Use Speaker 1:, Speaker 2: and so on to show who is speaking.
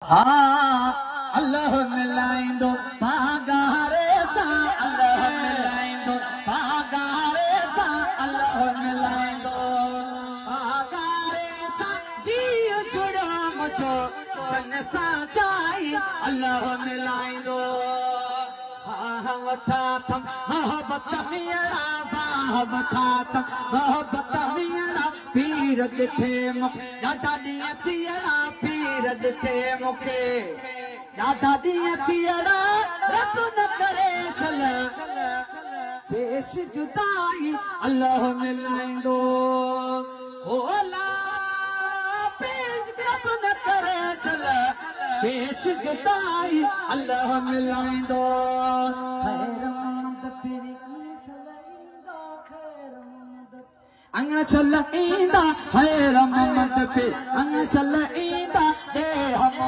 Speaker 1: हाँ अल्लाह मिलाइंदो पागारे सा अल्लाह मिलाइंदो पागारे सा अल्लाह मिलाइंदो पागारे सा जी जुड़ो मुझो चन सा जाई अल्लाह मिलाइंदो हाँ वठा थम मोहब्बत मियड़ा वठा थम मोहब्बत मियड़ा पीर ॾिठे मूंखे ॾाढा ॾींहं थियड़ा पीर ॾिठे मूंखे ॾाढा ॾींहं थियड़ा रब न करे छल पेश जुदाई अल्लाह मिलाइंदो होला पेश रब न करे छल पेश जुदाई अल्लाह मिलाइंदो अंगण चल ईंदा है रममत पे अंगण चल ईंदा दे हम